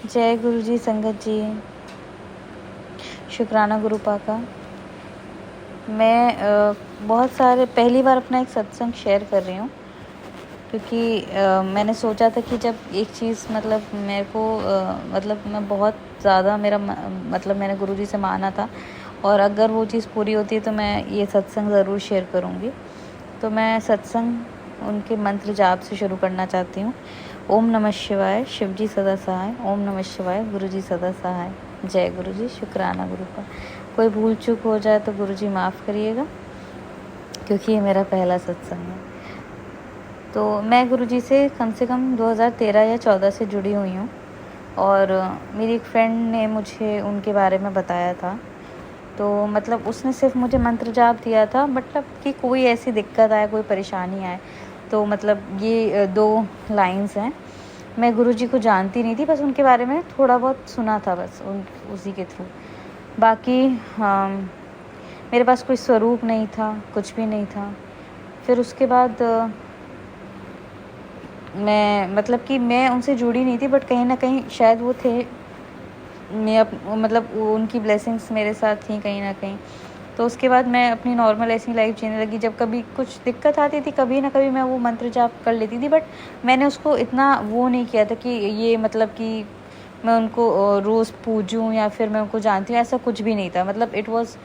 जय गुरु जी संगत जी, शुक्राना गुरुपा का। मैं बहुत सारे पहली बार अपना एक सत्संग शेयर कर रही हूँ क्योंकि मैंने सोचा था कि जब एक चीज़ मतलब मेरे को मतलब मैं बहुत ज़्यादा मतलब मैंने गुरु जी से माना था और अगर वो चीज़ पूरी होती है तो मैं ये सत्संग ज़रूर शेयर करूँगी। तो मैं सत्संग उनके मंत्र जाप से शुरू करना चाहती हूँ। ओम नमः शिवाय, शिव जी सदा सहाय। ओम नमः शिवाय, गुरु जी सदा सहाय। जय गुरु जी, शुक्राना गुरु का। कोई भूल चूक हो जाए तो गुरु जी माफ़ करिएगा क्योंकि ये मेरा पहला सत्संग है। तो मैं गुरु जी से कम 2013 या 14 से जुड़ी हुई हूँ और मेरी एक फ्रेंड ने मुझे उनके बारे में बताया था। तो मतलब उसने सिर्फ मुझे मंत्र जाप दिया था, मतलब कि कोई ऐसी दिक्कत आए, कोई परेशानी आए तो मतलब ये 2 लाइन्स हैं। मैं गुरुजी को जानती नहीं थी, बस उनके बारे में थोड़ा बहुत सुना था बस उसी के थ्रू। बाकी मेरे पास कोई स्वरूप नहीं था, कुछ भी नहीं था। फिर उसके बाद मैं उनसे जुड़ी नहीं थी, बट कहीं ना कहीं शायद वो थे। मतलब उनकी ब्लेसिंग्स मेरे साथ थी कहीं ना कहीं। तो उसके बाद मैं अपनी नॉर्मल ऐसी लाइफ जीने लगी। जब कभी कुछ दिक्कत आती थी कभी ना कभी मैं वो मंत्र जाप कर लेती थी, बट मैंने उसको इतना वो नहीं किया था कि ये मतलब कि मैं उनको रोज़ पूजूं या फिर मैं उनको जानती हूँ, ऐसा कुछ भी नहीं था। मतलब it was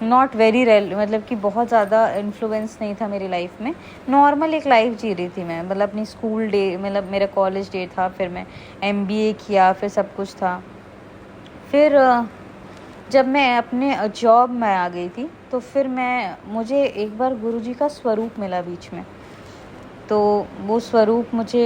not very rail, मतलब कि बहुत ज़्यादा इन्फ्लुएंस नहीं था मेरी लाइफ में। नॉर्मल एक लाइफ जी रही थी मैं, मतलब अपनी स्कूल डे, मतलब मेरा कॉलेज डे था, फिर मैं MBA किया, फिर सब कुछ था। फिर जब मैं अपने जॉब में आ गई थी तो फिर मुझे एक बार गुरुजी का स्वरूप मिला बीच में। तो वो स्वरूप मुझे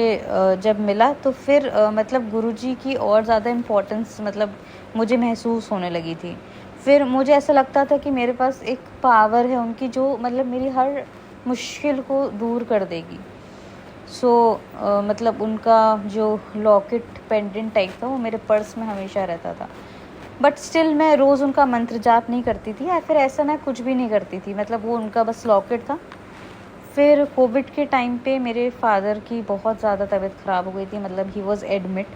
जब मिला तो फिर मतलब गुरुजी की और ज़्यादा इम्पोर्टेंस मतलब मुझे महसूस होने लगी थी। फिर मुझे ऐसा लगता था कि मेरे पास एक पावर है उनकी जो मतलब मेरी हर मुश्किल को दूर कर देगी। मतलब उनका जो लॉकेट पेंडेंट टाइप था वो मेरे पर्स में हमेशा रहता था। बट स्टिल मैं रोज़ उनका मंत्र जाप नहीं करती थी या फिर ऐसा मैं कुछ भी नहीं करती थी, मतलब वो उनका बस लॉकेट था। फिर कोविड के टाइम पे मेरे फादर की बहुत ज़्यादा तबीयत ख़राब हो गई थी, मतलब ही वॉज एडमिट।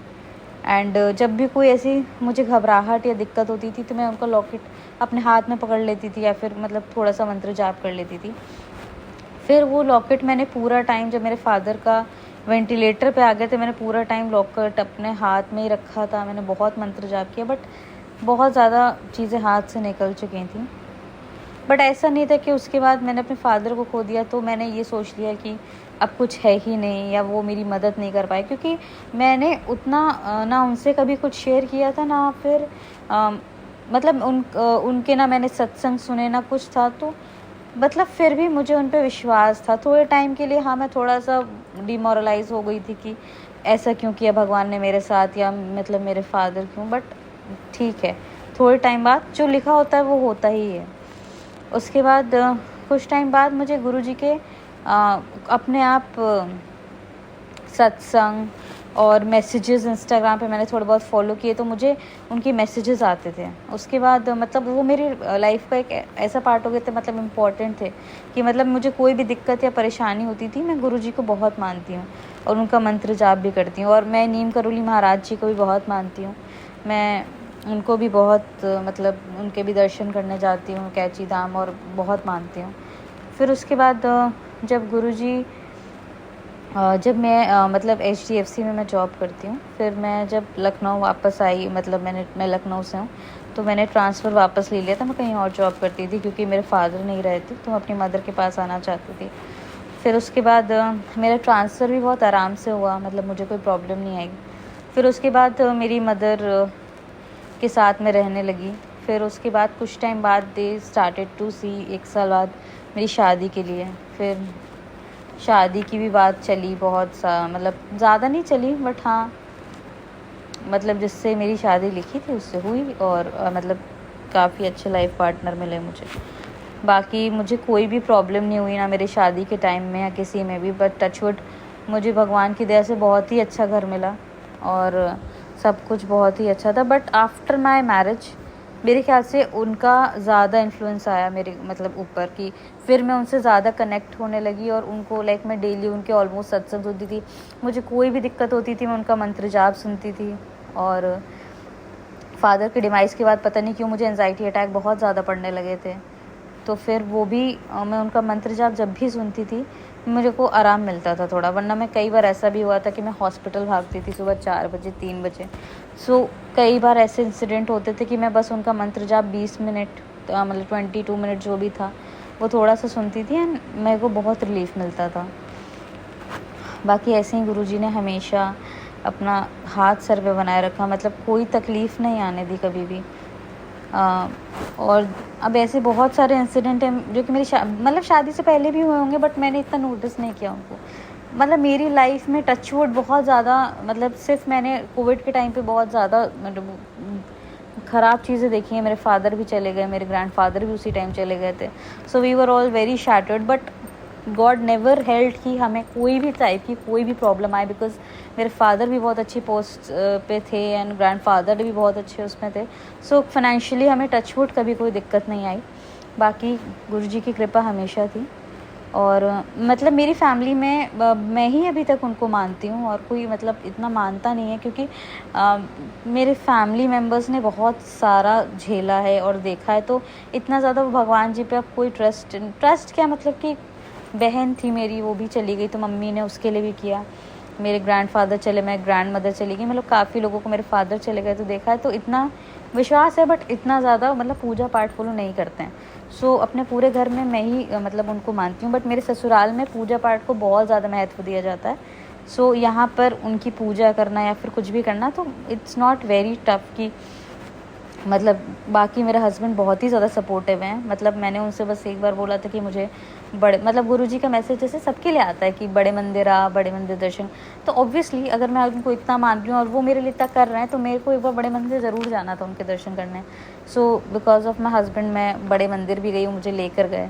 एंड जब भी कोई ऐसी मुझे घबराहट या दिक्कत होती थी तो मैं उनका लॉकेट अपने हाथ में पकड़ लेती थी या फिर मतलब थोड़ा सा मंत्र जाप कर लेती थी। फिर वो लॉकेट मैंने पूरा टाइम, जब मेरे फादर का वेंटिलेटर पे आ गए थे, मैंने पूरा टाइम लॉकेट अपने हाथ में ही रखा था। मैंने बहुत मंत्र जाप किया, बट बहुत ज़्यादा चीज़ें हाथ से निकल चुकी थी। बट ऐसा नहीं था कि उसके बाद मैंने अपने फादर को खो दिया तो मैंने ये सोच लिया कि अब कुछ है ही नहीं या वो मेरी मदद नहीं कर पाए, क्योंकि मैंने उतना ना उनसे कभी कुछ शेयर किया था, ना फिर मतलब उनके ना मैंने सत्संग सुने ना कुछ था। तो मतलब फिर भी मुझे उन पे विश्वास था थोड़े टाइम के लिए। हाँ, मैं थोड़ा सा डिमोरलाइज हो गई थी कि ऐसा क्यों किया भगवान ने मेरे साथ, या मतलब मेरे फादर क्यों। बट ठीक है, थोड़े टाइम बाद जो लिखा होता है वो होता ही है। उसके बाद कुछ टाइम बाद मुझे गुरुजी के अपने आप सत्संग और मैसेजेस इंस्टाग्राम पे मैंने थोड़ा बहुत फॉलो किए तो मुझे उनके मैसेजेस आते थे। उसके बाद मतलब वो मेरी लाइफ का एक ऐसा पार्ट हो गया था, मतलब इम्पॉर्टेंट थे कि मतलब मुझे कोई भी दिक्कत या परेशानी होती थी, मैं गुरुजी को बहुत मानती हूँ और उनका मंत्र जाप भी करती हूँ। और मैं नीम करोली महाराज जी को भी बहुत मानती हूँ। मैं उनको भी बहुत मतलब उनके भी दर्शन करने जाती हूँ, कैची धाम, और बहुत मानती हूँ। फिर उसके बाद जब गुरुजी जब मैं मतलब HDFC में मैं जॉब करती हूँ, फिर मैं जब लखनऊ वापस आई, मतलब मैं लखनऊ से हूँ, तो मैंने ट्रांसफ़र वापस ले लिया था। मैं कहीं और जॉब करती थी क्योंकि मेरे फादर नहीं रहे थे, तो मैं अपनी मदर के पास आना चाहती थी। फिर उसके बाद मेरा ट्रांसफ़र भी बहुत आराम से हुआ, मतलब मुझे कोई प्रॉब्लम नहीं आई। फिर उसके बाद मेरी मदर के साथ में रहने लगी। फिर उसके बाद कुछ टाइम बाद दे स्टार्टेड टू सी, 1 साल बाद मेरी शादी के लिए। फिर शादी की भी बात चली बहुत सा, मतलब ज़्यादा नहीं चली, बट हाँ मतलब जिससे मेरी शादी लिखी थी उससे हुई, और मतलब काफ़ी अच्छे लाइफ पार्टनर मिले मुझे। बाकी मुझे कोई भी प्रॉब्लम नहीं हुई, ना मेरी शादी के टाइम में या किसी में भी। बट टचवुड मुझे भगवान की दया से बहुत ही अच्छा घर मिला और सब कुछ बहुत ही अच्छा था। बट आफ्टर माई मैरिज मेरे ख्याल से उनका ज़्यादा इन्फ्लुएंस आया मेरे मतलब ऊपर, कि फिर मैं उनसे ज़्यादा कनेक्ट होने लगी और उनको लाइक मैं डेली उनके ऑलमोस्ट सत्संग सुनती थी। मुझे कोई भी दिक्कत होती थी मैं उनका मंत्र जाप सुनती थी। और फादर के डिमाइस के बाद पता नहीं क्यों मुझे एंजाइटी अटैक बहुत ज़्यादा पड़ने लगे थे। तो फिर वो भी मैं उनका मंत्र जाप जब भी सुनती थी मुझे को आराम मिलता था थोड़ा, वरना मैं कई बार ऐसा भी हुआ था कि मैं हॉस्पिटल भागती थी सुबह 4 बजे 3 बजे। सो कई बार ऐसे इंसिडेंट होते थे कि मैं बस उनका मंत्र जाप 20 मिनट मतलब 22 मिनट जो भी था वो थोड़ा सा सुनती थी एंड मेरे को बहुत रिलीफ मिलता था। बाकी ऐसे ही गुरुजी ने हमेशा अपना हाथ सर पे बनाए रखा, मतलब कोई तकलीफ़ नहीं आने दी कभी भी। और अब ऐसे बहुत सारे इंसिडेंट हैं जो कि मेरी मतलब शादी से पहले भी हुए होंगे, बट मैंने इतना नोटिस नहीं किया उनको। मतलब मेरी लाइफ में टचवुड बहुत ज़्यादा, मतलब सिर्फ मैंने कोविड के टाइम पे बहुत ज़्यादा मतलब ख़राब चीज़ें देखी हैं। मेरे फादर भी चले गए, मेरे ग्रैंडफादर भी उसी टाइम चले गए थे। So we were all very shattered, but God never held कि हमें कोई भी टाइप की कोई भी प्रॉब्लम आए, बिकॉज मेरे फादर भी बहुत अच्छी पोस्ट पे थे एंड ग्रैंडफादर भी बहुत अच्छे उसमें थे। सो फाइनेंशियली हमें टचवुड कभी कोई दिक्कत नहीं आई। बाकी गुरुजी की कृपा हमेशा थी। और मतलब मेरी फैमिली में मैं ही अभी तक उनको मानती हूँ और कोई मतलब इतना मानता नहीं है, क्योंकि मेरे फैमिली मेम्बर्स ने बहुत सारा झेला है और देखा है। तो इतना ज़्यादा भगवान जी पे अब कोई ट्रस्ट क्या, मतलब कि बहन थी मेरी वो भी चली गई तो मम्मी ने उसके लिए भी किया। मेरे ग्रैंडफादर चले, मैं ग्रैंड मदर चली गई, मतलब काफ़ी लोगों को मेरे फादर चले गए तो देखा है। तो इतना विश्वास है, बट इतना ज़्यादा मतलब पूजा पाठ फॉलो नहीं करते हैं। सो अपने पूरे घर में मैं ही मतलब उनको मानती हूँ, बट मेरे ससुराल में पूजा पाठ को बहुत ज़्यादा महत्व दिया जाता है। सो यहाँ पर उनकी पूजा करना या फिर कुछ भी करना तो इट्स नॉट वेरी टफ कि मतलब बाकी मेरे हस्बैंड बहुत ही ज़्यादा सपोर्टिव हैं। मतलब मैंने उनसे बस एक बार बोला था कि मुझे बड़े मतलब गुरुजी का मैसेज जैसे सबके लिए आता है कि बड़े मंदिर बड़े मंदिर दर्शन। तो ऑब्वियसली अगर मैं उनको इतना मान रही हूँ और वो मेरे लिए इतना कर रहे हैं तो मेरे को एक बार बड़े मंदिर ज़रूर जाना था उनके दर्शन करने। So because of my husband मैं बड़े मंदिर भी गई हूँ, मुझे लेकर गए।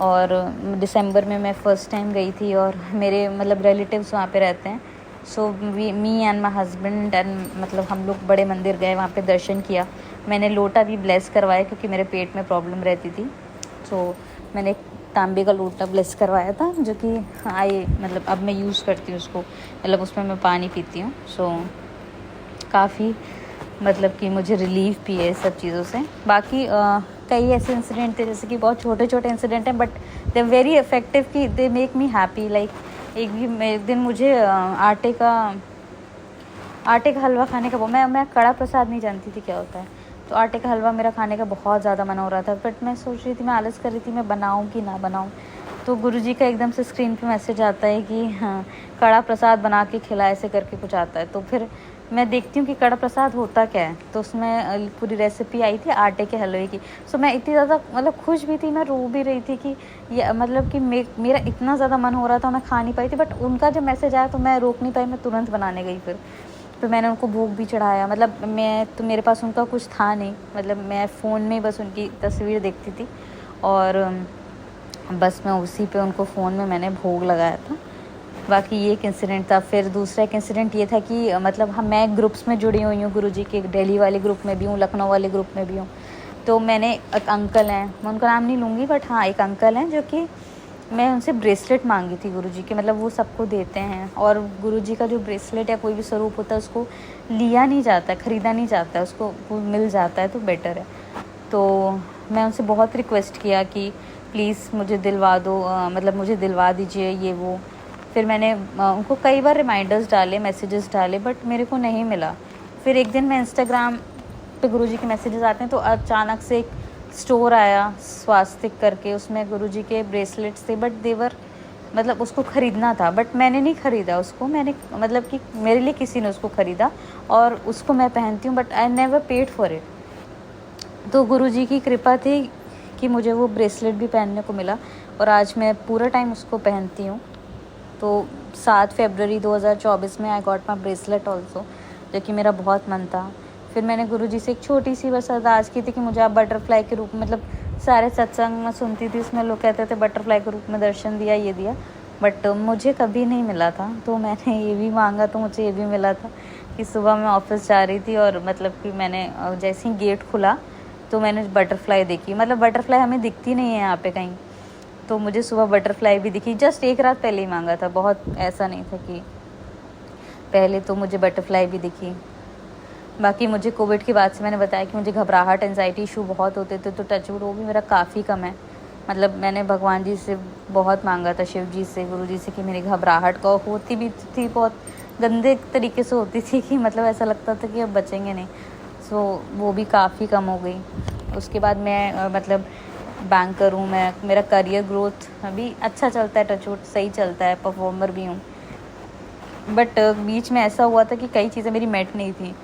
और दिसंबर में मैं फ़र्स्ट टाइम गई थी और मेरे मतलब रिलेटिव्स वहाँ पे रहते हैं। So me and my husband and मतलब हम लोग बड़े मंदिर गए, वहाँ पे दर्शन किया। मैंने लोटा भी ब्लेस करवाया क्योंकि मेरे पेट में प्रॉब्लम रहती थी। सो मैंने तांबे का लोटा ब्लेस करवाया था, जो कि मतलब अब मैं यूज़ करती हूँ उसको, मतलब उसमें मैं पानी पीती हूँ। सो काफ़ी मतलब कि मुझे रिलीफ भी है सब चीज़ों से। बाकी कई ऐसे इंसिडेंट थे जैसे कि बहुत छोटे छोटे इंसिडेंट हैं, बट दे वेरी इफ़ेक्टिव कि they make me happy. Like एक दिन मुझे आटे का हलवा खाने का मैं कड़ा प्रसाद नहीं जानती थी क्या होता है। तो आटे का हलवा मेरा खाने का बहुत ज़्यादा मन हो रहा था, बट मैं सोच रही थी, मैं आलस कर रही थी मैं बनाऊँ कि ना बनाऊँ। तो गुरुजी का एकदम से स्क्रीन पे मैसेज आता है कि हाँ कड़ा प्रसाद बना के खिला, ऐसे करके कुछ आता है। तो फिर मैं देखती हूँ कि कड़ा प्रसाद होता क्या है, तो उसमें पूरी रेसिपी आई थी आटे के हलवे की। सो मैं इतनी ज़्यादा मतलब खुश भी थी, मैं रो भी रही थी कि ये मतलब कि मेरा इतना ज़्यादा मन हो रहा था, मैं खा नहीं पाई थी। बट उनका जब मैसेज आया तो मैं रोक नहीं पाई, मैं तुरंत बनाने गई। फिर मैंने उनको भोग भी चढ़ाया। मतलब मेरे पास उनका कुछ था नहीं, मतलब मैं फ़ोन में बस उनकी तस्वीर देखती थी और बस मैं उसी पे उनको फ़ोन में मैंने भोग लगाया था। बाकी ये एक इंसिडेंट था। फिर दूसरा एक इंसिडेंट ये था कि मतलब मैं ग्रुप्स में जुड़ी हुई हूँ गुरुजी के, दिल्ली वाले ग्रुप में भी हूँ, लखनऊ वाले ग्रुप में भी हूँ। तो मैंने एक अंकल हैं, मैं उनका नाम नहीं लूँगी, बट हाँ एक अंकल हैं जो कि मैं उनसे ब्रेसलेट मांगी थी गुरुजी की, मतलब वो सबको देते हैं। और गुरुजी का जो ब्रेसलेट या कोई भी स्वरूप होता है उसको लिया नहीं जाता है, ख़रीदा नहीं जाता है, उसको वो मिल जाता है तो बेटर है। तो मैं उनसे बहुत रिक्वेस्ट किया कि प्लीज़ मुझे दिलवा दो, मतलब मुझे दिलवा दीजिए ये वो। फिर मैंने उनको कई बार रिमाइंडर्स डाले, मैसेजेस डाले, बट मेरे को नहीं मिला। फिर एक दिन मैं इंस्टाग्राम पे गुरुजी के मैसेजेस आते हैं तो अचानक से एक स्टोर आया स्वास्तिक करके, उसमें गुरुजी के ब्रेसलेट्स थे, बट देवर मतलब उसको ख़रीदना था, बट मैंने नहीं ख़रीदा उसको। मैंने मतलब कि मेरे लिए किसी ने उसको ख़रीदा और उसको मैं पहनती हूँ, but I never paid for it. तो गुरुजी की कृपा थी कि मुझे वो ब्रेसलेट भी पहनने को मिला और आज मैं पूरा टाइम उसको पहनती हूँ। तो 7 फरवरी 2024 में I got my bracelet also, जो कि मेरा बहुत मन था। फिर मैंने गुरुजी से एक छोटी सी बस अरदास की थी कि मुझे आप बटरफ्लाई के रूप में, मतलब सारे सत्संग में सुनती थी उसमें लोग कहते थे बटरफ्लाई के रूप में दर्शन दिया, ये दिया, बट मुझे कभी नहीं मिला था। तो मैंने ये भी मांगा तो मुझे ये भी मिला था कि सुबह मैं ऑफिस जा रही थी और मतलब कि मैंने जैसे ही गेट खुला तो मैंने बटरफ्लाई देखी। मतलब बटरफ्लाई हमें दिखती नहीं है यहाँ पे कहीं, तो मुझे सुबह बटरफ्लाई भी दिखी। जस्ट एक रात पहले ही मांगा था, बहुत ऐसा नहीं था कि पहले। तो मुझे बटरफ्लाई भी दिखी। बाकी मुझे कोविड के बाद से मैंने बताया कि मुझे घबराहट एंजाइटी इशू बहुत होते थे, तो टचवुड वो भी मेरा काफ़ी कम है। मतलब मैंने भगवान जी से बहुत मांगा था, शिव जी से, गुरु जी से, कि मेरी घबराहट का होती भी थी बहुत गंदे तरीके से होती थी कि मतलब ऐसा लगता था कि अब बचेंगे नहीं। सो वो भी काफ़ी कम हो गई। उसके बाद मैं मतलब बैंकर हूँ मैं, मेरा करियर ग्रोथ अभी अच्छा चलता है, टचवुड सही चलता है, परफॉर्मर भी हूँ। बट बीच में ऐसा हुआ था कि कई चीज़ें मेरी मेट नहीं थी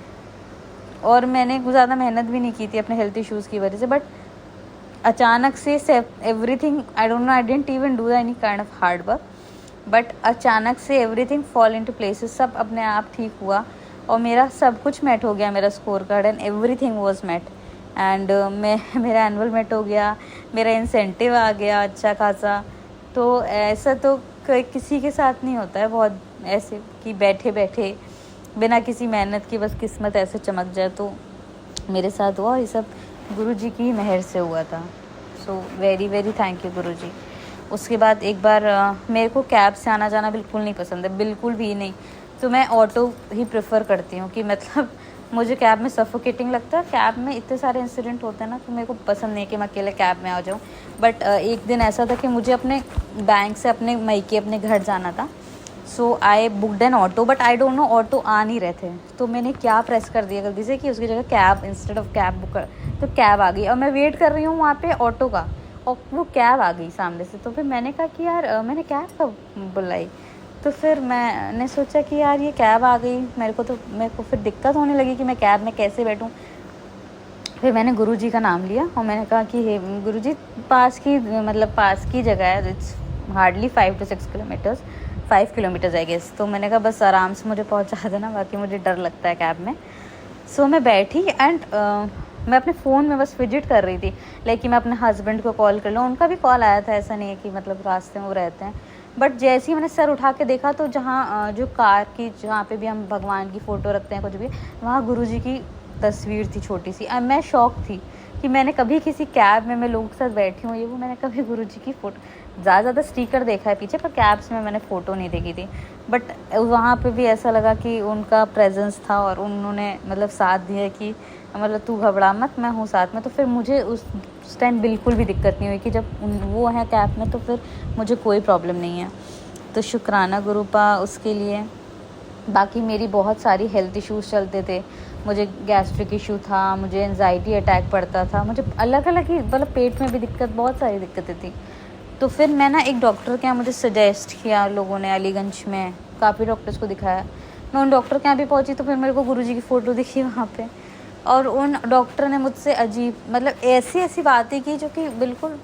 और मैंने कुछ ज़्यादा मेहनत भी नहीं की थी अपने हेल्थ इश्यूज़ की वजह से। बट अचानक से everything, I don't no, I didn't even do any kind of hard work, but अचानक से एवरीथिंग फॉल इनटू प्लेसेस, सब अपने आप ठीक हुआ और मेरा सब कुछ मेट हो गया, मेरा score card and everything was met. And मेरा एनुअल मेट हो गया, मेरा इंसेंटिव आ गया अच्छा खासा। तो ऐसा तो किसी के साथ नहीं होता है, बहुत ऐसे कि बैठे बैठे बिना किसी मेहनत की बस किस्मत ऐसे चमक जाए। तो मेरे साथ हुआ, ये सब गुरु जी की मेहर से हुआ था। So very very thank you गुरु जी। उसके बाद एक बार मेरे को कैब से आना जाना बिल्कुल नहीं पसंद है, बिल्कुल भी नहीं। तो मैं ऑटो ही प्रेफर करती हूँ कि मतलब मुझे कैब में सफोकेटिंग लगता है। कैब में इतने सारे इंसिडेंट होते हैं ना, तो मेरे को पसंद नहीं है कि मैं अकेले कैब में आ जाऊँ। बट एक दिन ऐसा था कि मुझे अपने बैंक से अपने मायके अपने घर जाना था। So I booked an auto, but I don't know auto आ नहीं रहे थे। तो मैंने क्या प्रेस कर दिया गलती से कि उसकी जगह cab, instead of cab book कर, तो कैब आ गई और मैं वेट कर रही हूँ वहाँ पे ऑटो का और वो कैब आ गई सामने से। तो फिर मैंने कहा कि यार मैंने कैब कब बुलाई। तो फिर मैंने सोचा कि यार ये कैब आ गई, मेरे को फिर दिक्कत होने लगी कि मैं कैब में कैसे बैठूँ। फिर मैंने गुरुजी का नाम लिया और मैंने कहा कि हे गुरुजी, पास की जगह है, it's hardly 5 to 6 kilometres, 5 kilometres I guess. तो मैंने कहा बस आराम से मुझे पहुंचा देना, बाकी मुझे डर लगता है कैब में। सो मैं बैठी एंड मैं अपने फ़ोन में बस फिजिट कर रही थी, लेकिन मैं अपने हस्बैंड को कॉल कर लूँ। उनका भी कॉल आया था, ऐसा नहीं है कि मतलब रास्ते में वो रहते हैं। बट जैसे ही मैंने सर उठा के देखा तो जहाँ जो कार की, जहाँ पे भी हम भगवान की फ़ोटो रखते हैं कुछ भी, वहाँ गुरुजी की तस्वीर थी छोटी सी। अब मैं शॉक थी कि मैंने कभी किसी कैब में मैं लोगों के साथ बैठी हूँ, ये वो मैंने कभी गुरुजी की फ़ोटो, ज़्यादा स्टिकर देखा है पीछे, पर कैब्स में मैंने फ़ोटो नहीं देखी थी। बट वहाँ पे भी ऐसा लगा कि उनका प्रेजेंस था और उन्होंने मतलब साथ दिया कि मतलब तू घबरा मत, मैं हूँ साथ में। तो फिर मुझे उस टाइम बिल्कुल भी दिक्कत नहीं हुई कि जब वो हैं कैब में तो फिर मुझे कोई प्रॉब्लम नहीं है। तो शुक्राना गुरुपा उसके लिए। बाकी मेरी बहुत सारी हेल्थ इश्यूज़ चलते थे, मुझे गैस्ट्रिक इशू था, मुझे एंजाइटी अटैक पड़ता था, मुझे अलग अलग ही मतलब पेट में भी दिक्कत, बहुत सारी दिक्कतें थी। तो फिर मैं ना एक डॉक्टर के यहाँ, मुझे सजेस्ट किया लोगों ने, अलीगंज में काफ़ी डॉक्टर्स को दिखाया। मैं उन डॉक्टर के यहाँ भी पहुँची तो फिर मेरे को गुरुजी की फ़ोटो दिखी वहाँ पे, और उन डॉक्टर ने मुझसे अजीब मतलब ऐसी ऐसी बातें की जो कि बिल्कुल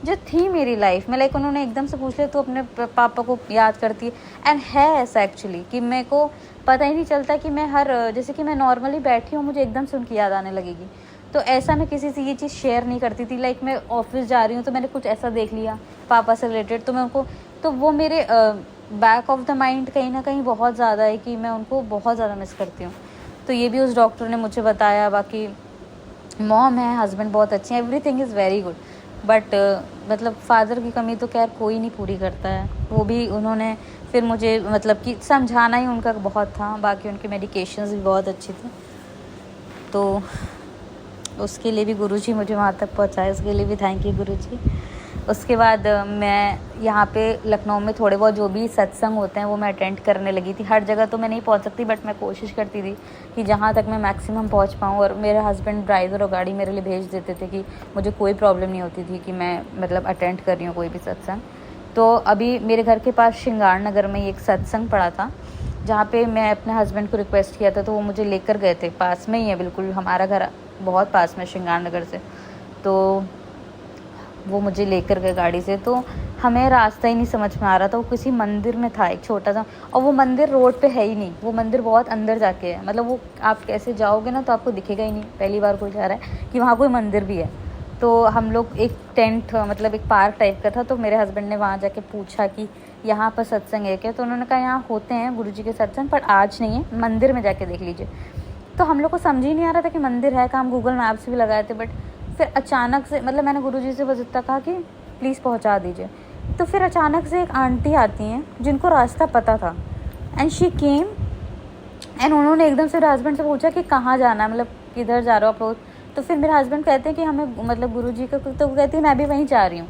जो थी मेरी लाइफ में। लाइक उन्होंने एकदम से पूछ लिया तो अपने पापा को याद करती है। एंड है ऐसा एक्चुअली कि मेरे को पता ही नहीं चलता कि मैं जैसे कि मैं नॉर्मली बैठी हूँ, मुझे एकदम से उनकी याद आने लगेगी। तो ऐसा मैं किसी से ये चीज़ शेयर नहीं करती थी। लाइक मैं ऑफिस जा रही हूँ तो मैंने कुछ ऐसा देख लिया पापा से रिलेटेड, तो मैं उनको, तो वो मेरे बैक ऑफ द माइंड कहीं ना कहीं बहुत ज़्यादा है कि मैं उनको बहुत ज़्यादा मिस करती हूँ। तो ये भी उस डॉक्टर ने मुझे बताया। बाकी मॉम है, हस्बैंड बहुत अच्छे हैं, everything is very good. But मतलब फादर की कमी तो खैर कोई नहीं पूरी करता है। वो भी उन्होंने फिर मुझे मतलब कि समझाना ही उनका बहुत था। बाकी उनके मेडिकेशंस भी बहुत अच्छी थी, तो उसके लिए भी गुरुजी मुझे वहाँ तक पहुँचाए, उसके लिए भी थैंक यू गुरुजी। उसके बाद मैं यहाँ पे लखनऊ में थोड़े बहुत जो भी सत्संग होते हैं वो मैं अटेंड करने लगी थी। हर जगह तो मैं नहीं पहुँच सकती, बट मैं कोशिश करती थी कि जहाँ तक मैं मैक्सिमम पहुँच पाऊँ। और मेरे हस्बैंड ड्राइवर और गाड़ी मेरे लिए भेज देते थे कि मुझे कोई प्रॉब्लम नहीं होती थी कि मैं मतलब अटेंड कर रही हूँ कोई भी सत्संग। तो अभी मेरे घर के पास श्रृंगार नगर में एक सत्संग पड़ा था, जहाँ पे मैं अपने हस्बैंड को रिक्वेस्ट किया था, तो वो मुझे लेकर गए थे। पास में ही है बिल्कुल, हमारा घर बहुत पास में श्रृंगार नगर से। तो वो मुझे लेकर गए गाड़ी से, तो हमें रास्ता ही नहीं समझ में आ रहा था। वो किसी मंदिर में था, एक छोटा सा, और वो मंदिर रोड पे है ही नहीं, वो मंदिर बहुत अंदर जाके है। मतलब वो आप कैसे जाओगे ना तो आपको दिखेगा ही नहीं, पहली बार कोई जा रहा है कि वहाँ कोई मंदिर भी है। तो हम लोग एक टेंट मतलब एक पार्क टाइप का था, तो मेरे हस्बैंड ने वहाँ जाके पूछा कि यहाँ पर सत्संग है क्या। तो उन्होंने कहा यहाँ होते हैं गुरुजी के सत्संग, पर आज नहीं है, मंदिर में जाके देख लीजिए। तो हम लोग को समझ ही नहीं आ रहा था कि मंदिर है कहाँ। हम गूगल मैप्स भी लगाए थे, बट फिर अचानक से मतलब मैंने गुरुजी से बस इतना कहा कि प्लीज़ पहुंचा दीजिए। तो फिर अचानक से एक आंटी आती हैं जिनको रास्ता पता था, एंड शी केम एंड उन्होंने एकदम से मेरे हस्बैंड से पूछा कि कहाँ जाना है, मतलब किधर जा रहे हो आप लोग। तो फिर मेरे हस्बैंड कहते हैं कि हमें मतलब गुरुजी का, तो वो कहती है मैं भी वहीं जा रही हूँ।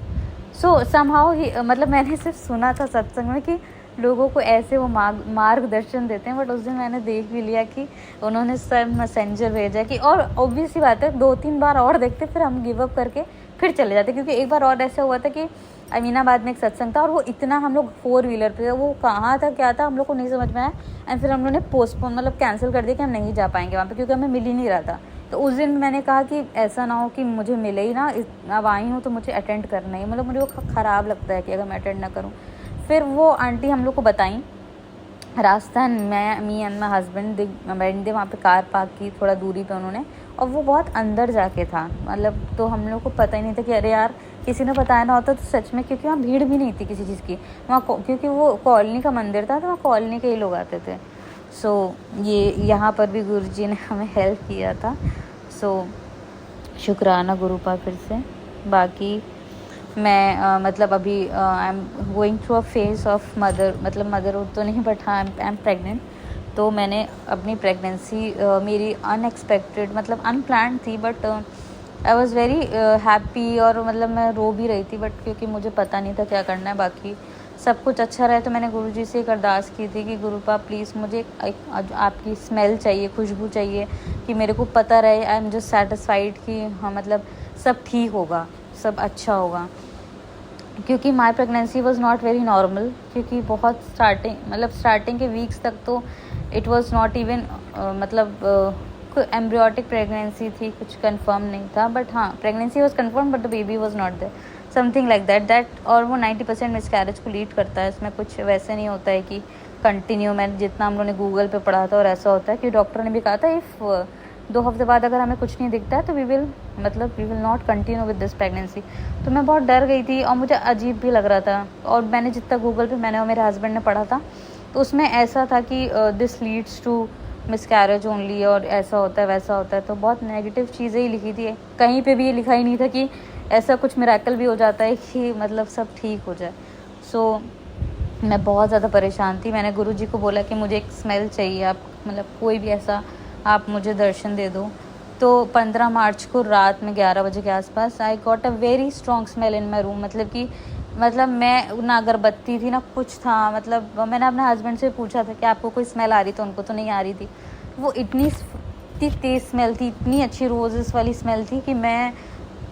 सो समहाउ ही मतलब मैंने सिर्फ सुना था सत्संग में कि लोगों को ऐसे वो मार्गदर्शन देते हैं, बट उस दिन मैंने देख भी लिया कि उन्होंने सर मैसेंजर भेजा कि, और ऑब्वियसली बात है 2-3 बार और देखते फिर हम गिव अप करके फिर चले जाते, क्योंकि एक बार और ऐसा हुआ था कि अमीनाबाद में एक सत्संग था और वो इतना, हम लोग 4 व्हीलर पे, वो कहाँ था क्या था हम लोग को नहीं समझ में आया। एंड फिर हम लोगों ने पोस्टपोन मतलब कैंसिल कर दिया कि हम नहीं जा पाएंगे वहाँ पे, क्योंकि हमें मिल ही नहीं रहा था। तो उस दिन मैंने कहा कि ऐसा ना हो कि मुझे मिले ही ना, अब आई हूँ तो मुझे अटेंड करना ही, मतलब मुझे वो ख़राब लगता है कि अगर मैं अटेंड ना करूँ। फिर वो आंटी हम लोग को बताई रास्ता, मी एंड माई हस्बैंड दे वहाँ पे कार पार्क की थोड़ा दूरी पे उन्होंने, और वो बहुत अंदर जाके था, मतलब तो हम लोग को पता ही नहीं था कि अरे यार किसी ने बताया ना होता तो सच में, क्योंकि वहाँ भीड़ भी नहीं थी किसी चीज़ की वहाँ, क्योंकि वो कॉलोनी का मंदिर था तो वहाँ कॉलोनी के ही लोग आते थे। सो ये यहाँ पर भी गुरुजी ने हमें हेल्प किया था। सो शुक्राना गुरुपा फिर से। बाकी मैं मतलब अभी I am going through a phase of मतलब मदरहुड तो नहीं, बट हाँ आई एम प्रेग्नेंट। तो मैंने अपनी प्रेगनेंसी मेरी अनएक्सपेक्टेड मतलब अनप्लान्ड थी, but I was very happy, और मतलब मैं रो भी रही थी, बट क्योंकि मुझे पता नहीं था क्या करना है। बाकी सब कुछ अच्छा रहे, तो मैंने गुरुजी से एक अरदास की थी कि गुरुपा प्लीज़ मुझे एक आपकी स्मेल चाहिए, खुशबू चाहिए, कि मेरे को पता रहे, आई एम जस्ट सेटिस्फाइड कि हाँ मतलब सब ठीक होगा, सब अच्छा होगा। क्योंकि my pregnancy was not very normal, क्योंकि बहुत स्टार्टिंग के वीक्स तक तो इट वॉज़ नॉट इवन मतलब कोई एम्ब्रियोटिक प्रेगनेंसी थी, कुछ कंफर्म नहीं था, बट हाँ pregnancy was confirm but the baby was not there, something like that. और वो 90% मिसकैरेज को लीड करता है, इसमें कुछ वैसे नहीं होता है कि कंटिन्यू, मैंने जितना हम लोगों ने गूगल पे पढ़ा था और ऐसा होता है कि डॉक्टर ने भी कहा था इफ़ 2 हफ्ते बाद अगर हमें कुछ नहीं दिखता है तो we will not continue with this pregnancy. तो मैं बहुत डर गई थी और मुझे अजीब भी लग रहा था, और मैंने जितना गूगल पे मैंने और मेरे हस्बैंड ने पढ़ा था तो उसमें ऐसा था कि this leads to miscarriage only, और ऐसा होता है वैसा होता है, तो बहुत नेगेटिव चीज़ें ही लिखी थी। कहीं पे भी ये लिखा ही नहीं था कि ऐसा कुछ मिरेकल भी हो जाता है कि मतलब सब ठीक हो जाए। सो मैं बहुत ज़्यादा परेशान थी। मैंने गुरुजी को बोला कि मुझे एक स्मेल चाहिए, आप मतलब कोई भी ऐसा आप मुझे दर्शन दे दो। तो 15 मार्च को रात में 11 बजे के आसपास I got a very strong smell in my room, मतलब मैं ना अगरबत्ती थी ना कुछ था, मतलब मैंने अपने हस्बैंड से पूछा था कि आपको कोई स्मेल आ रही, तो उनको तो नहीं आ रही थी। वो इतनी तेज़ स्मेल थी, इतनी अच्छी रोज़ेस वाली स्मेल थी कि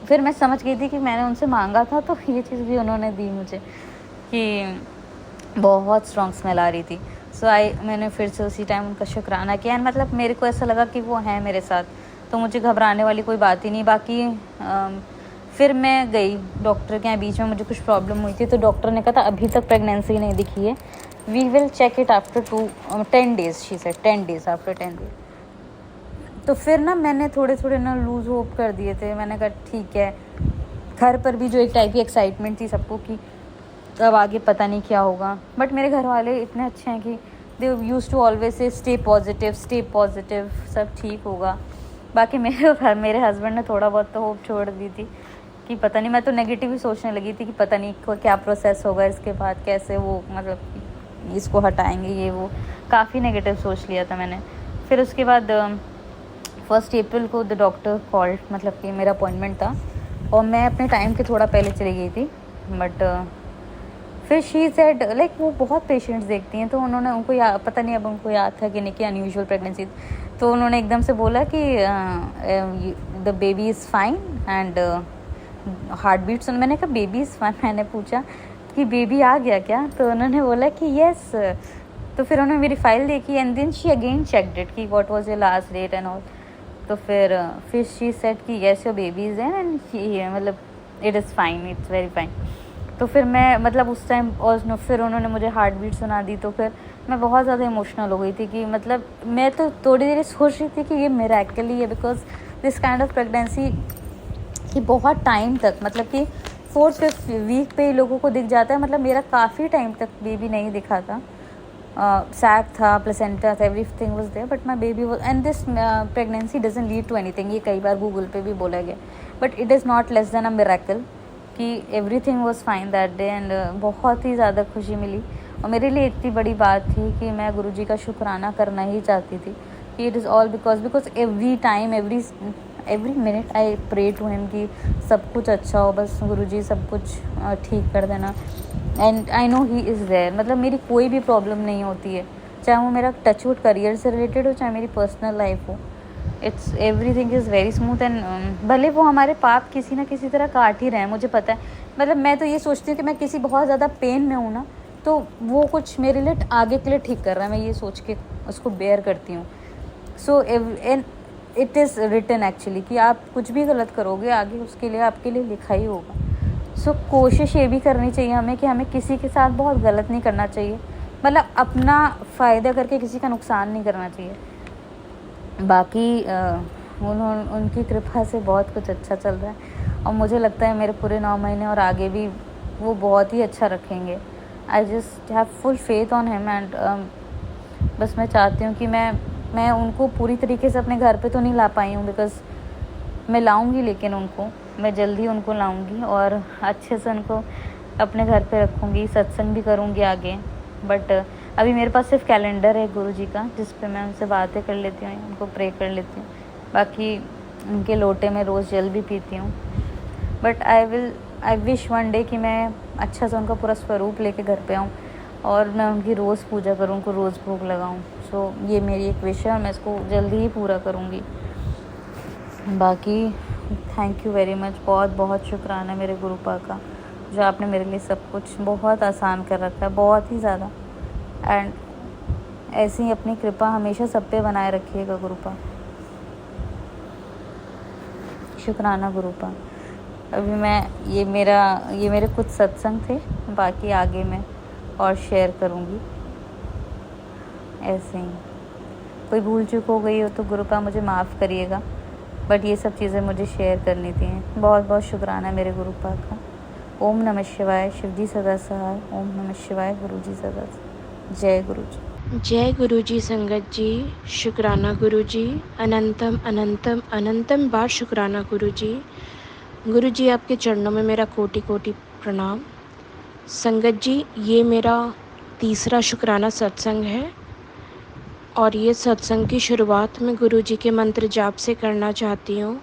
फिर मैं समझ गई थी कि मैंने उनसे मांगा था तो ये चीज़ भी उन्होंने दी मुझे, कि बहुत स्ट्रॉन्ग स्मेल आ रही थी। सो मैंने फिर से उसी टाइम उनका शुक्राना किया, एंड मतलब मेरे को ऐसा लगा कि वो हैं मेरे साथ, तो मुझे घबराने वाली कोई बात ही नहीं। बाकी फिर मैं गई डॉक्टर के यहाँ, बीच में मुझे कुछ प्रॉब्लम हुई थी तो डॉक्टर ने कहा था अभी तक प्रेगनेंसी नहीं दिखी है, we will check it after 10 days, she said 10 days, after 10 days. तो फिर ना मैंने थोड़े ना लूज़ होप कर दिए थे, मैंने कहा ठीक है। घर पर भी जो एक टाइप की एक्साइटमेंट थी सबको कि अब आगे पता नहीं क्या होगा, बट मेरे घर वाले इतने अच्छे हैं कि they used to always say stay positive, सब ठीक होगा। बाकी मेरे हस्बैंड ने थोड़ा बहुत तो होप छोड़ दी थी कि पता नहीं, मैं तो नेगेटिव ही सोचने लगी थी कि पता नहीं क्या प्रोसेस होगा इसके बाद, कैसे वो मतलब इसको हटाएंगे, ये वो काफ़ी नेगेटिव सोच लिया था मैंने। फिर उसके बाद 1 अप्रैल को द डॉक्टर कॉल्ड, मतलब कि मेरा अपॉइंटमेंट था और मैं अपने टाइम के थोड़ा पहले चली गई थी, बट फिर शी सेड लाइक वो बहुत पेशेंट्स देखती हैं, तो उनको पता नहीं अब उनको याद था कि नहीं कि अनयूजुअल प्रेगनेंसी, तो उन्होंने एकदम से बोला कि the baby is fine and heart beats. मैंने कहा बेबी इज़ फाइन, मैंने पूछा कि बेबी आ गया क्या, तो उन्होंने बोला कि येस। तो फिर उन्होंने मेरी फाइल देखी and then she again checked it कि what was your last date and all. तो फिर शी सेड कि yes your baby is in and मतलब it is fine, it's very fine. तो फिर मैं मतलब उस टाइम और फिर उन्होंने मुझे हार्ट बीट सुना दी, तो फिर मैं बहुत ज़्यादा इमोशनल हो गई थी कि मतलब मैं तो थोड़ी देर सोच रही थी कि ये मिरेकल ही है, because this kind of pregnancy कि बहुत टाइम तक मतलब कि 4th-5th वीक पे ही लोगों को दिख जाता है, मतलब मेरा काफ़ी टाइम तक बेबी नहीं दिखा था, सैक था, प्लेसेंटा था, everything was there, but my baby was and this pregnancy doesn't lead to anything, ये कई बार गूगल पे भी बोला गया, but it is not less than a miracle कि everything was fine that day, and बहुत ही ज़्यादा खुशी मिली। और मेरे लिए इतनी बड़ी बात थी कि मैं गुरुजी का शुक्राना करना ही चाहती थी कि it is all because every time every minute I pray to him कि सब कुछ अच्छा हो, बस गुरुजी सब कुछ ठीक कर देना। And I know he is there. मतलब मेरी कोई भी प्रॉब्लम नहीं होती है, चाहे वो मेरा टचवुड करियर से रिलेटेड हो, चाहे मेरी पर्सनल लाइफ हो। It's everything is very smooth and भले वो हमारे पाप किसी ना किसी तरह काट ही रहे हैं, मुझे पता है। मतलब मैं तो ये सोचती हूँ कि मैं किसी बहुत ज़्यादा पेन में हूँ ना, तो वो कुछ मेरे लिए आगे के लिए ठीक कर रहा है, मैं ये सोच के उसको बेयर करती हूँ। So and it is written actually कि आप कुछ भी गलत करोगे आगे उसके लिए आपके लिए लिखा ही होगा। सो कोशिश ये भी करनी चाहिए हमें कि हमें किसी के साथ बहुत गलत नहीं करना चाहिए, मतलब अपना फ़ायदा करके किसी का नुकसान नहीं करना चाहिए। बाकी उनकी कृपा से बहुत कुछ अच्छा चल रहा है और मुझे लगता है मेरे पूरे 9 महीने और आगे भी वो बहुत ही अच्छा रखेंगे। I just have full faith on him and बस मैं चाहती हूँ कि मैं उनको पूरी तरीके से अपने घर पे तो नहीं ला पाई हूँ, बिकॉज़ मैं लाऊंगी, लेकिन उनको मैं जल्दी उनको लाऊंगी और अच्छे से उनको अपने घर पे रखूँगी, सत्संग भी करूँगी आगे। बट अभी मेरे पास सिर्फ कैलेंडर है गुरुजी का, जिस पे मैं उनसे बातें कर लेती हूँ, उनको प्रे कर लेती हूँ। बाकी उनके लोटे में रोज़ जल भी पीती हूँ। But I wish one day कि मैं अच्छा से उनका पूरा स्वरूप लेके घर पे आऊँ और मैं उनकी रोज़ पूजा करूँ, उनको रोज़ भोग लगाऊँ। सो ये मेरी एक विश है और मैं इसको जल्दी ही पूरा करूँगी। बाकी थैंक यू वेरी मच, बहुत बहुत शुक्राना मेरे गुरुपा का, जो आपने मेरे लिए सब कुछ बहुत आसान कर रखा है, बहुत ही ज़्यादा। एंड ऐसी ही अपनी कृपा हमेशा सब पे बनाए रखिएगा गुरुपा। शुक्राना गुरुपा। अभी मैं ये मेरे कुछ सत्संग थे, बाकी आगे मैं और शेयर करूँगी। ऐसे ही कोई भूल चूक हो गई हो तो गुरुपा मुझे माफ़ करिएगा, बट ये सब चीज़ें मुझे शेयर करनी थी। बहुत बहुत शुक्राना मेरे गुरुपा का। ओम नमः शिवाय, शिवजी सदा सहाय। ओम नमः शिवाय, गुरुजी सदा सहाय। जय गुरुजी। जय गुरुजी संगत जी, शुक्राना गुरुजी, अनंतम अनंतम अनंतम बार शुक्राना गुरुजी। गुरुजी आपके चरणों में मेरा कोटि कोटि प्रणाम। संगत जी, ये मेरा तीसरा शुक्राना सत्संग है और ये सत्संग की शुरुआत मैं गुरुजी के मंत्र जाप से करना चाहती हूँ।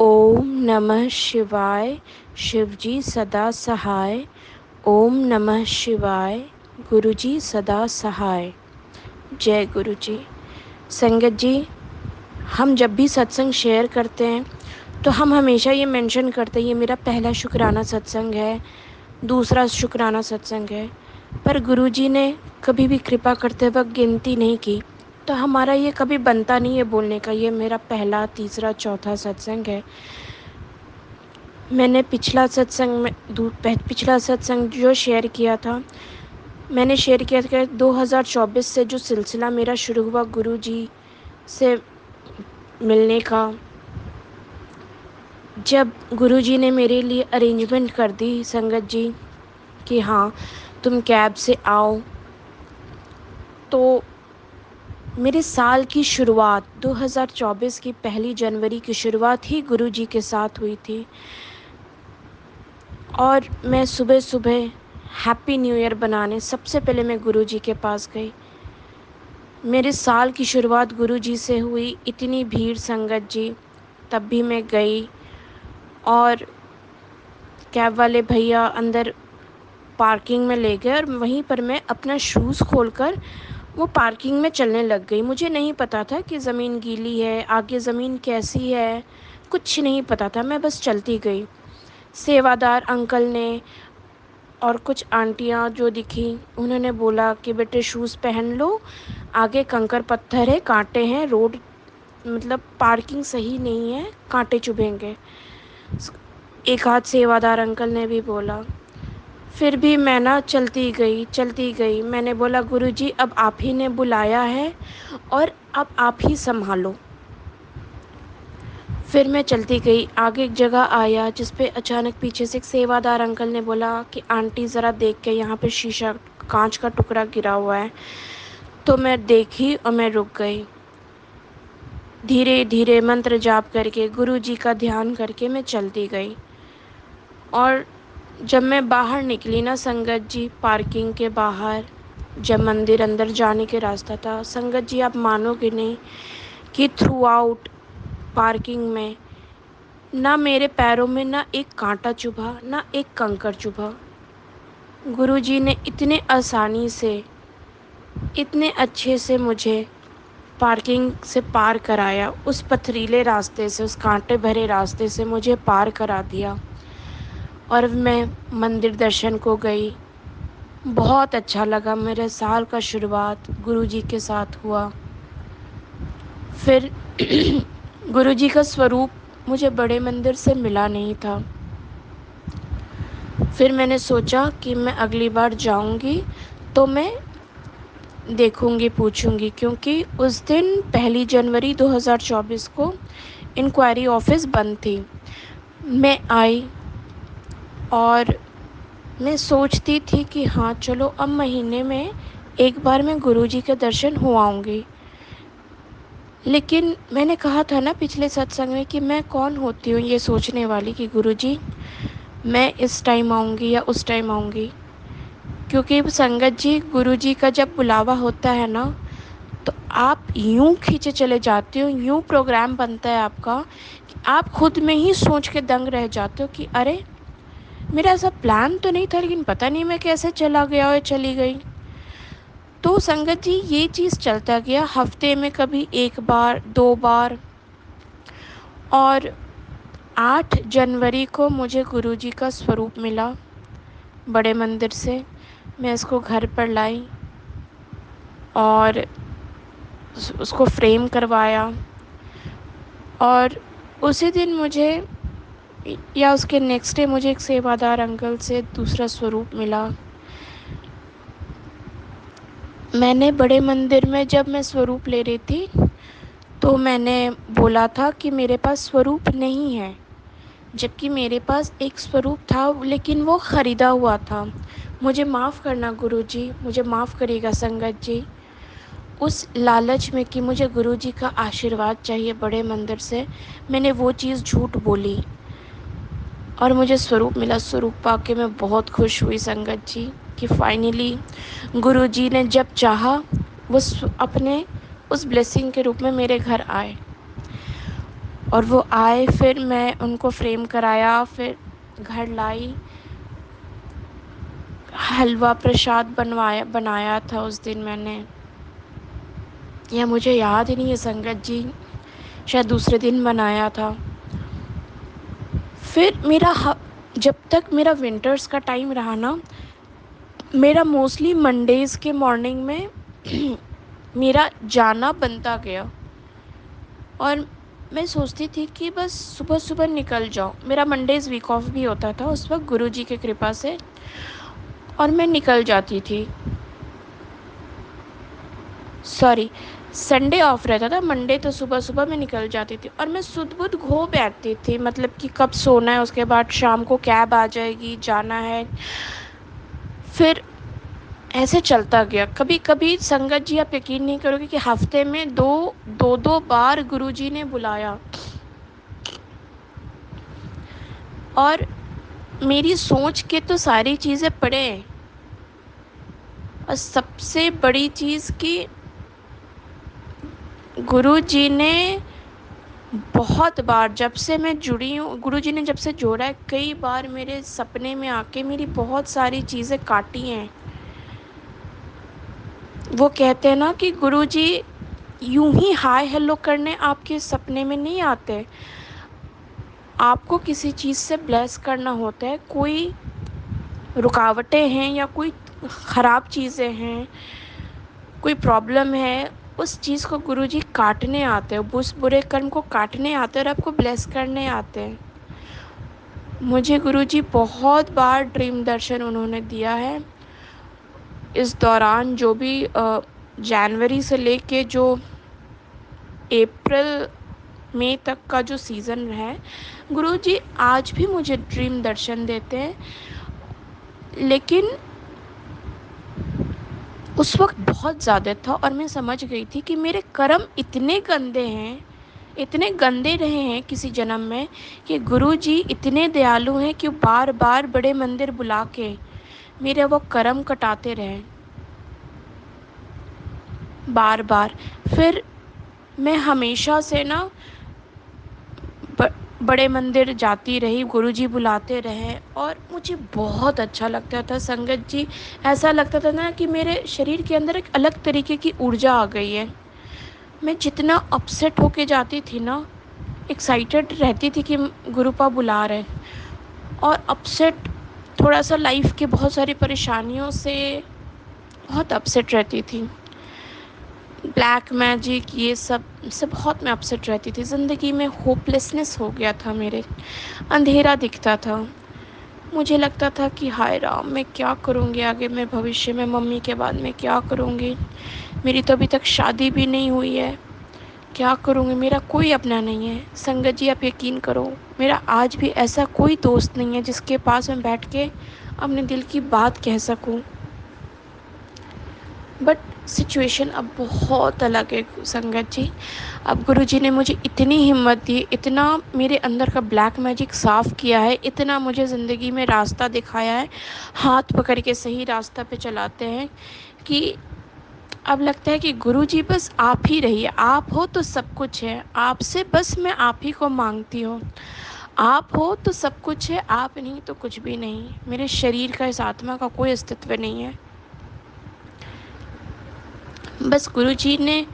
ओम नमः शिवाय, शिवजी सदा सहाय। ओम नमः शिवाय, गुरुजी सदा सहाय। जय गुरुजी। संगत जी, हम जब भी सत्संग शेयर करते हैं तो हम हमेशा ये मेंशन करते हैं ये मेरा पहला शुक्राना सत्संग है, दूसरा शुक्राना सत्संग है, पर गुरुजी ने कभी भी कृपा करते वक्त गिनती नहीं की, तो हमारा ये कभी बनता नहीं है बोलने का ये मेरा पहला, तीसरा, चौथा सत्संग है। मैंने पिछला सत्संग जो शेयर किया था, मैंने शेयर किया था 2024 से जो सिलसिला मेरा शुरू हुआ गुरुजी से मिलने का, जब गुरुजी ने मेरे लिए अरेंजमेंट कर दी संगत जी कि हाँ तुम कैब से आओ, तो मेरे साल की शुरुआत 2024 की 1 जनवरी की शुरुआत ही गुरुजी के साथ हुई थी। और मैं सुबह सुबह हैप्पी न्यू ईयर बनाने सबसे पहले मैं गुरुजी के पास गई। मेरे साल की शुरुआत गुरुजी से हुई। इतनी भीड़ संगत जी, तब भी मैं गई और कैब वाले भैया अंदर पार्किंग में ले गए और वहीं पर मैं अपना शूज़ खोलकर वो पार्किंग में चलने लग गई। मुझे नहीं पता था कि ज़मीन गीली है, आगे ज़मीन कैसी है, कुछ नहीं पता था, मैं बस चलती गई। सेवादार अंकल ने और कुछ आंटियाँ जो दिखी, उन्होंने बोला कि बेटे शूज़ पहन लो, आगे कंकर पत्थर है, कांटे हैं, रोड मतलब पार्किंग सही नहीं है, कांटे चुभेंगे। एक आध सेवादार अंकल ने भी बोला। फिर भी मैं ना चलती गई। मैंने बोला गुरुजी अब आप ही ने बुलाया है और अब आप ही संभालो। फिर मैं चलती गई। आगे एक जगह आया जिस पे अचानक पीछे से एक सेवादार अंकल ने बोला कि आंटी ज़रा देख के, यहाँ पे शीशा कांच का टुकड़ा गिरा हुआ है। तो मैं देखी और मैं रुक गई। धीरे धीरे मंत्र जाप करके गुरुजी का ध्यान करके मैं चलती गई और जब मैं बाहर निकली ना संगत जी, पार्किंग के बाहर, जब मंदिर अंदर जाने के रास्ता था, संगत जी आप मानोगे नहीं कि थ्रू आउट पार्किंग में ना मेरे पैरों में ना एक कांटा चुभा, ना एक कंकड़ चुभा। गुरुजी ने इतने आसानी से, इतने अच्छे से मुझे पार्किंग से पार कराया, उस पथरीले रास्ते से, उस कांटे भरे रास्ते से मुझे पार करा दिया। और मैं मंदिर दर्शन को गई। बहुत अच्छा लगा, मेरे साल का शुरुआत गुरुजी के साथ हुआ। फिर गुरुजी का स्वरूप मुझे बड़े मंदिर से मिला नहीं था। फिर मैंने सोचा कि मैं अगली बार जाऊंगी तो मैं देखूंगी, पूछूंगी, क्योंकि उस दिन 1 जनवरी 2024 को इंक्वायरी ऑफिस बंद थी। मैं आई और मैं सोचती थी कि हाँ चलो अब महीने में एक बार मैं गुरुजी के दर्शन हो आऊँगी। लेकिन मैंने कहा था ना पिछले सत्संग में कि मैं कौन होती हूँ ये सोचने वाली कि गुरुजी मैं इस टाइम आऊँगी या उस टाइम आऊँगी। क्योंकि संगत जी, गुरुजी का जब बुलावा होता है ना, तो आप यूं खींचे चले जाते हो, यूं प्रोग्राम बनता है आपका कि आप खुद में ही सोच के दंग रह जाते हो कि अरे मेरा ऐसा प्लान तो नहीं था, लेकिन पता नहीं मैं कैसे चला गया और चली गई। तो संगत जी ये चीज़ चलता गया, हफ्ते में कभी एक बार, 2 बार। और 8 जनवरी को मुझे गुरुजी का स्वरूप मिला बड़े मंदिर से। मैं इसको घर पर लाई और उसको फ्रेम करवाया। और उसी दिन मुझे, या उसके नेक्स्ट डे, मुझे एक सेवादार अंकल से दूसरा स्वरूप मिला। मैंने बड़े मंदिर में जब मैं स्वरूप ले रही थी तो मैंने बोला था कि मेरे पास स्वरूप नहीं है, जबकि मेरे पास एक स्वरूप था, लेकिन वो ख़रीदा हुआ था। मुझे माफ़ करना गुरुजी, मुझे माफ़ करिएगा संगत जी। उस लालच में कि मुझे गुरुजी का आशीर्वाद चाहिए बड़े मंदिर से, मैंने वो चीज़ झूठ बोली और मुझे स्वरूप मिला। स्वरूप पाके मैं बहुत खुश हुई संगत जी कि फाइनली गुरुजी ने जब चाहा वो अपने उस ब्लेसिंग के रूप में मेरे घर आए। और वो आए, फिर मैं उनको फ्रेम कराया, फिर घर लाई, हलवा प्रसाद बनाया था उस दिन मैंने, या मुझे याद ही नहीं है संगत जी, शायद दूसरे दिन बनाया था। फिर जब तक मेरा विंटर्स का टाइम रहा ना, मेरा मोस्टली मंडेज़ के मॉर्निंग में मेरा जाना बनता गया। और मैं सोचती थी कि बस सुबह सुबह निकल जाओ। मेरा मंडेज़ वीक ऑफ भी होता था उस वक्त गुरुजी की कृपा से, और मैं निकल जाती थी। सॉरी, संडे ऑफ रहता था, मंडे तो सुबह सुबह मैं निकल जाती थी और मैं सुध बुध खो बैठती थी, मतलब कि कब सोना है, उसके बाद शाम को कैब आ जाएगी, जाना है। फिर ऐसे चलता गया। कभी कभी संगत जी आप यकीन नहीं करोगे कि हफ्ते में दो बार गुरुजी ने बुलाया। और मेरी सोच के तो सारी चीज़ें पड़े, और सबसे बड़ी चीज़ कि गुरुजी ने बहुत बार, जब से मैं जुड़ी हूँ, गुरुजी ने जब से जोड़ा है, कई बार मेरे सपने में आके मेरी बहुत सारी चीज़ें काटी हैं। वो कहते हैं ना कि गुरुजी यूं ही हाय हेलो करने आपके सपने में नहीं आते, आपको किसी चीज़ से ब्लेस करना होता है। कोई रुकावटें हैं या कोई ख़राब चीज़ें हैं, कोई प्रॉब्लम है, उस चीज़ को गुरुजी काटने आते हैं, उस बुरे कर्म को काटने आते हैं और आपको ब्लेस करने आते हैं। मुझे गुरुजी बहुत बार ड्रीम दर्शन उन्होंने दिया है। इस दौरान जो भी जनवरी से लेके जो अप्रैल मई तक का जो सीज़न है, गुरुजी आज भी मुझे ड्रीम दर्शन देते हैं। लेकिन उस वक्त बहुत ज़्यादा था और मैं समझ गई थी कि मेरे कर्म इतने गंदे हैं इतने गंदे रहे हैं किसी जन्म में कि गुरुजी इतने दयालु हैं कि बार बार बड़े मंदिर बुला के मेरे वो कर्म कटाते रहे, बार बार। फिर मैं हमेशा से ना ब बड़े मंदिर जाती रही, गुरुजी बुलाते रहे और मुझे बहुत अच्छा लगता था संगत जी। ऐसा लगता था ना कि मेरे शरीर के अंदर एक अलग तरीके की ऊर्जा आ गई है। मैं जितना अपसेट होके जाती थी ना, एक्साइटेड रहती थी कि गुरुपा बुला रहे, और अपसेट थोड़ा-सा लाइफ़ के बहुत सारी परेशानियों से बहुत अपसेट रहती थी। ब्लैक मैजिक ये सब से बहुत मैं अपसेट रहती थी। ज़िंदगी में होपलेसनेस हो गया था मेरे, अंधेरा दिखता था। मुझे लगता था कि हाय राम! मैं क्या करूँगी आगे, मैं भविष्य में मम्मी के बाद मैं क्या करूँगी? मेरी तो अभी तक शादी भी नहीं हुई है, क्या करूँगी? मेरा कोई अपना नहीं है। संगत जी आप यकीन करो, मेरा आज भी ऐसा कोई दोस्त नहीं है जिसके पास मैं बैठ के अपने दिल की बात कह सकूँ। बट सिचुएशन अब बहुत अलग है संगत जी। अब गुरुजी ने मुझे इतनी हिम्मत दी, इतना मेरे अंदर का ब्लैक मैजिक साफ़ किया है, इतना मुझे ज़िंदगी में रास्ता दिखाया है, हाथ पकड़ के सही रास्ता पे चलाते हैं कि अब लगता है कि गुरुजी बस आप ही रहिए, आप हो तो सब कुछ है, आपसे बस मैं आप ही को मांगती हूँ। आप हो तो सब कुछ है, आप नहीं तो कुछ भी नहीं। मेरे शरीर का, इस आत्मा का कोई अस्तित्व नहीं है। बस गुरुजी ने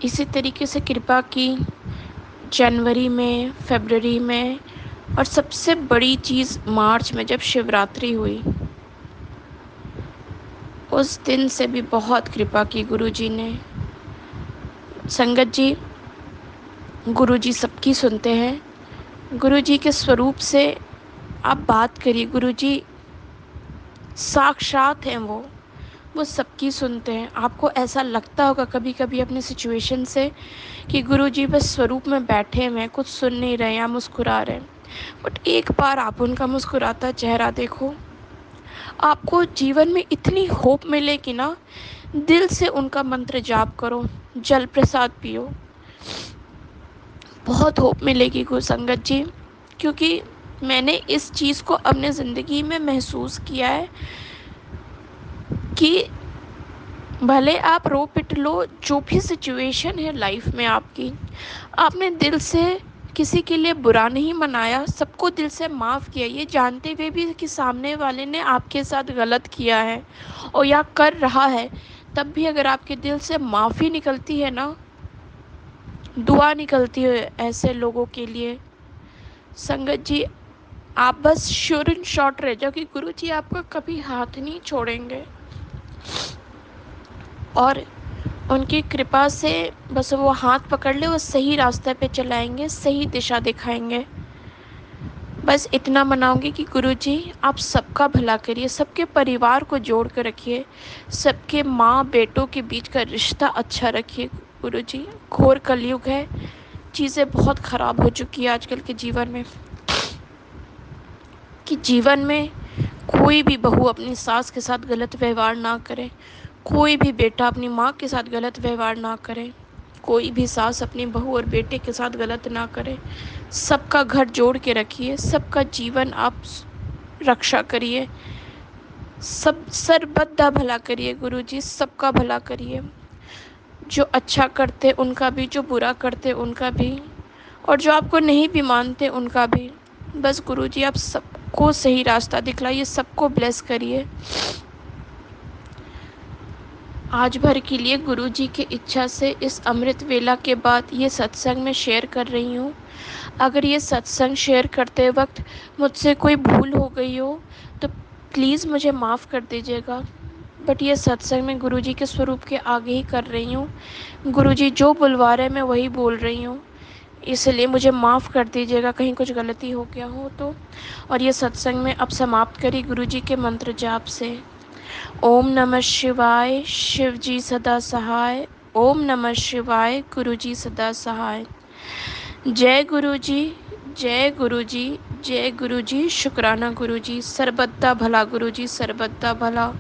इसी तरीके से कृपा की, जनवरी में, फरवरी में, और सबसे बड़ी चीज़ मार्च में जब शिवरात्रि हुई, उस दिन से भी बहुत कृपा की गुरुजी ने। संगत जी, गुरुजी सबकी सुनते हैं। गुरुजी के स्वरूप से आप बात करिए, गुरुजी साक्षात हैं वो सबकी सुनते हैं। आपको ऐसा लगता होगा कभी कभी अपने सिचुएशन से कि गुरुजी बस स्वरूप में बैठे हुए हैं, कुछ सुन नहीं रहे या मुस्कुरा रहे हैं, बट एक बार आप उनका मुस्कुराता चेहरा देखो, आपको जीवन में इतनी होप मिलेगी ना। दिल से उनका मंत्र जाप करो, जल प्रसाद पियो, बहुत होप मिलेगी गुरु संगत जी। क्योंकि मैंने इस चीज़ को अपने ज़िंदगी में महसूस किया है कि भले आप रो पिट लो, जो भी सिचुएशन है लाइफ में आपकी, आपने दिल से किसी के लिए बुरा नहीं मनाया, सबको दिल से माफ़ किया, ये जानते हुए भी कि सामने वाले ने आपके साथ गलत किया है और या कर रहा है, तब भी अगर आपके दिल से माफ़ी निकलती है ना, दुआ निकलती है ऐसे लोगों के लिए, संगत जी आप बस श्योर एंड शॉर्ट रह जाओ कि गुरु जी आपका कभी हाथ नहीं छोड़ेंगे, और उनकी कृपा से बस वो हाथ पकड़ ले, वो सही रास्ते पे चलाएंगे, सही दिशा दिखाएंगे। बस इतना मनाऊंगी कि गुरुजी आप सबका भला करिए, सबके परिवार को जोड़ कर रखिए, सबके माँ बेटों के बीच का रिश्ता अच्छा रखिए गुरुजी। घोर कलयुग है, चीज़ें बहुत ख़राब हो चुकी है आजकल के जीवन में, कि जीवन में कोई भी बहू अपनी सास के साथ गलत व्यवहार ना करे, कोई भी बेटा अपनी माँ के साथ गलत व्यवहार ना करे, कोई भी सास अपनी बहू और बेटे के साथ गलत ना करे। सबका घर जोड़ के रखिए, सबका जीवन आप रक्षा करिए, सब सर्वदा भला करिए गुरुजी, सबका भला करिए, जो अच्छा करते उनका भी, जो बुरा करते उनका भी, और जो आपको नहीं भी मानते उनका भी। बस गुरुजी आप सबको सही रास्ता दिखलाइए, सबको ब्लेस करिए। आज भर के लिए गुरुजी की इच्छा से इस अमृत वेला के बाद ये सत्संग मैं शेयर कर रही हूँ। अगर ये सत्संग शेयर करते वक्त मुझसे कोई भूल हो गई हो तो प्लीज़ मुझे माफ़ कर दीजिएगा, बट ये सत्संग मैं गुरुजी के स्वरूप के आगे ही कर रही हूँ। गुरुजी जो बुलवा रहे मैं वही बोल रही हूँ, इसलिए मुझे माफ़ कर दीजिएगा कहीं कुछ गलती हो गया हो तो। और ये सत्संग में अब समाप्त करी गुरुजी के मंत्र जाप से। ओम नमः शिवाय, शिव जी सदा सहाय। ओम नमः शिवाय, गुरु जी सदा सहाय। जय गुरु जी, जय गुरु जी, जय गुरु जी, शुक्राना गुरु जी, सरबत्ता भला गुरु जी, सरबत्ता भला।